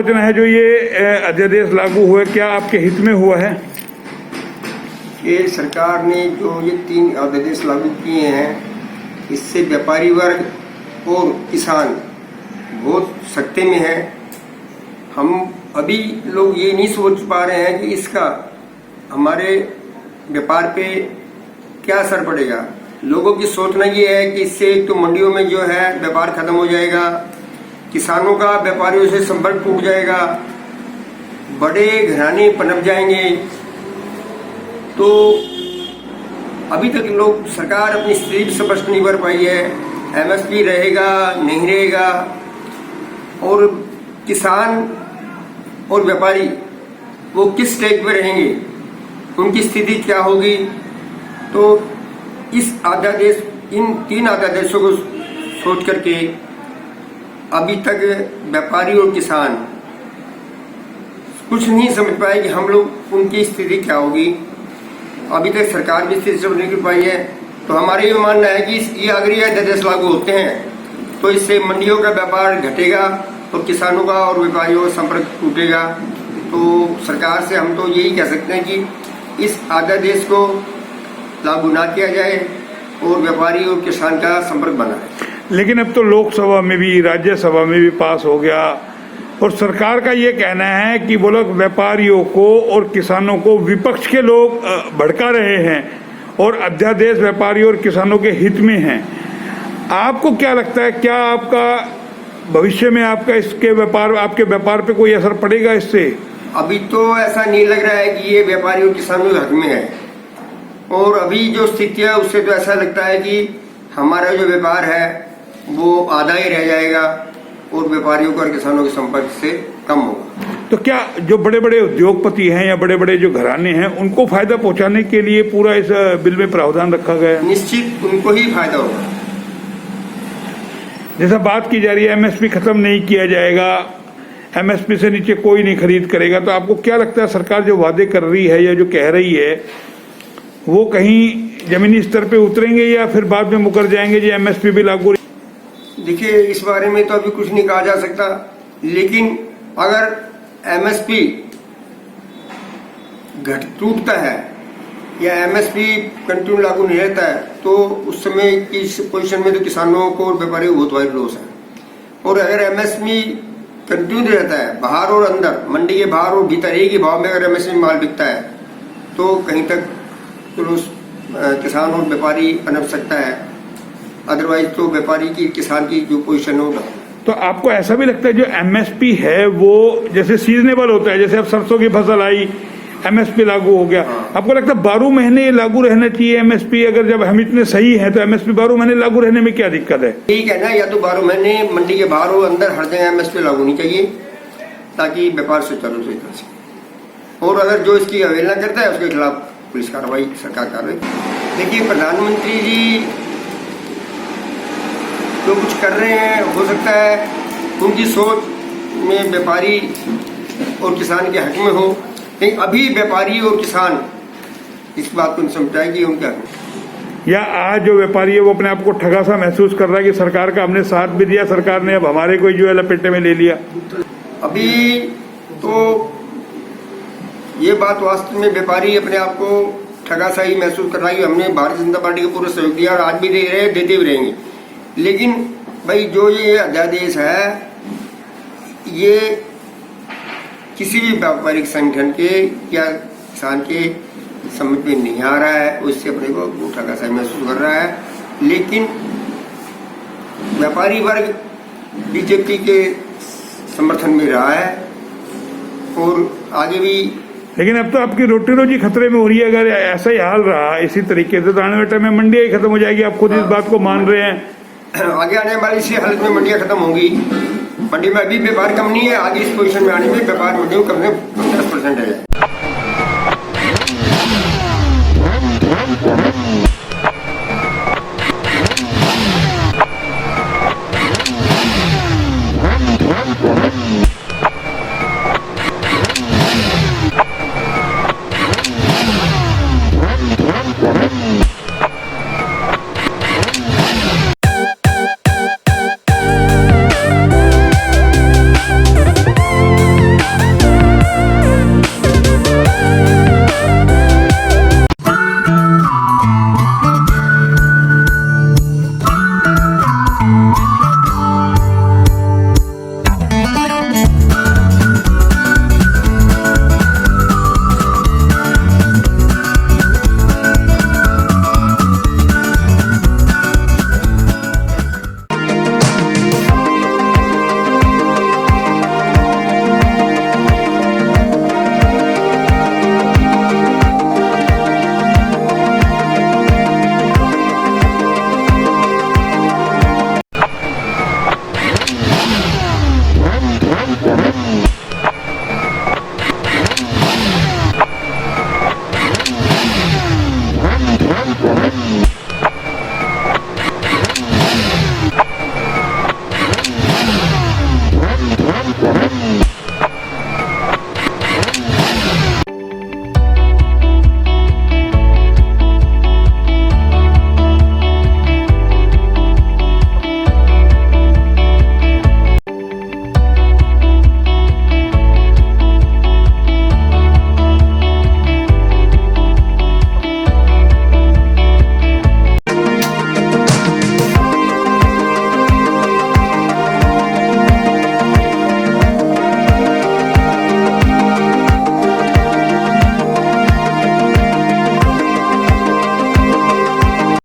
सोचना है जो ये अध्यादेश लागू हुआ, क्या आपके हित में हुआ है? ये सरकार ने जो ये 3 अध्यादेश लागू किए हैं, इससे व्यापारी वर्ग और किसान बहुत सख्ते में है। हम अभी लोग ये नहीं सोच पा रहे हैं कि इसका हमारे व्यापार पे क्या असर पड़ेगा। लोगों की सोचना ये है कि इससे एक तो मंडियों में जो है व्यापार खत्म हो जाएगा, किसानों का व्यापारियों से संपर्क टूट जाएगा, बड़े घराने पनप जाएंगे। तो अभी तक लोग सरकार अपनी स्थिति स्पष्ट नहीं कर पाई है। एमएसपी रहेगा नहीं रहेगा, और किसान और व्यापारी वो किस स्टेज पे रहेंगे, उनकी स्थिति क्या होगी। तो इस अध्यादेश, इन 3 अध्यादेशों को सोच करके अभी तक व्यापारी और किसान कुछ नहीं समझ पाए कि हम लोग उनकी स्थिति क्या होगी। अभी तक सरकार भी स्थिति समझ नहीं कर पाई है। तो हमारा ये मानना है कि ये अगर ये अध्यादेश लागू होते हैं तो इससे मंडियों का व्यापार घटेगा और किसानों का और व्यापारियों का संपर्क टूटेगा। तो सरकार से हम तो यही कह सकते हैं कि इस अध्यादेश को लागू ना किया जाए और व्यापारी और किसान का संपर्क बना रहे। लेकिन अब तो लोकसभा में भी, राज्यसभा में भी पास हो गया, और सरकार का ये कहना है कि वो लोग व्यापारियों को और किसानों को विपक्ष के लोग भड़का रहे हैं और अध्यादेश व्यापारियों और किसानों के हित में है। आपको क्या लगता है, क्या आपका भविष्य में आपका इसके व्यापार, आपके व्यापार पे कोई असर पड़ेगा इससे? अभी तो ऐसा नहीं लग रहा है कि ये व्यापारी और किसानों के हक में है, और अभी जो स्थिति है उससे तो ऐसा लगता है कि हमारा जो व्यापार है वो आधा ही रह जाएगा और व्यापारियों का और किसानों के संपर्क से कम होगा। तो क्या जो बड़े बड़े उद्योगपति हैं या बड़े बड़े जो घराने हैं उनको फायदा पहुंचाने के लिए पूरा इस बिल में प्रावधान रखा गया है? निश्चित उनको ही फायदा होगा। जैसा बात की जा रही है एमएसपी खत्म नहीं किया जाएगा, एमएसपी से नीचे कोई नहीं खरीद करेगा, तो आपको क्या लगता है सरकार जो वादे कर रही है या जो कह रही है वो कहीं जमीनी स्तर पे उतरेंगे या फिर बाद में मुकर जाएंगे जो एमएसपी भी लागू? देखिए, इस बारे में तो अभी कुछ नहीं कहा जा सकता, लेकिन अगर एमएसपी टूटता है या एमएसपी कंटिन्यू लागू नहीं रहता है तो उस समय की पोजीशन में तो किसानों को और व्यापारियों को बहुत भारी लॉस है। और अगर एमएसपी कंटिन्यू रहता है बाहर और अंदर, मंडी के बाहर और भीतर एक ही भाव में अगर एमएसपी माल बिकता है तो कहीं तक तो किसान और व्यापारी पनप सकता है, अदरवाइज तो व्यापारी की, किसान की जो पोजीशन होगा। तो आपको ऐसा भी लगता है जो एमएसपी है वो जैसे सीजनेबल होता है, जैसे अब सरसों की फसल आई एमएसपी लागू हो गया, हाँ। आपको लगता है 12 महीने लागू रहना चाहिए एमएसपी? अगर जब हम इतने सही है तो एमएसपी 12 महीने लागू रहने में क्या दिक्कत है? ठीक है ना, या तो 12 महीने मंडी के बाहर और अंदर हर जगह एमएसपी लागू नहीं चाहिए ताकि व्यापार सुचारू रूप से कर सके। और अगर जो इसकी अवहेलना करता है उसके खिलाफ पुलिस कार्रवाई, सरकार कार्रवाई। देखिए, प्रधानमंत्री जी जो कुछ कर रहे हैं हो सकता है उनकी सोच में व्यापारी और किसान के हक में हो, लेकिन अभी व्यापारी और किसान इस बात को नहीं समझता है कि उनके हक में। या आज जो व्यापारी है वो अपने आप को ठगा सा महसूस कर रहा है कि सरकार का हमने साथ भी दिया, सरकार ने अब हमारे को जो है लपेटे में ले लिया। अभी तो ये बात वास्तव में व्यापारी अपने आप को ठगा सा ही महसूस कर रहा है कि हमने भारतीय जनता पार्टी को पूरा सहयोग दिया और आज भी दे रहे हैं, देते भी रहेंगे। लेकिन भाई जो ये अध्यादेश है ये किसी भी व्यापारिक संगठन के या किसान के समझ में नहीं आ रहा है, उससे अपने को ठगा सा महसूस कर रहा है। लेकिन व्यापारी वर्ग बीजेपी के समर्थन में रहा है और आगे भी। लेकिन अब तो आपकी रोटी रोजी खतरे में हो रही है। अगर ऐसा ही हाल रहा इसी तरीके से तो आने वाले टाइम में मंडियां ही खत्म हो जाएगी, आप खुद इस बात को मान रहे हैं। आगे आने वाली इसी हालत में मंडियां खत्म होंगी। मंडी में अभी व्यापार कम नहीं है, आगे इस पोजीशन में आने में व्यापार मंडियों कम से 10% है।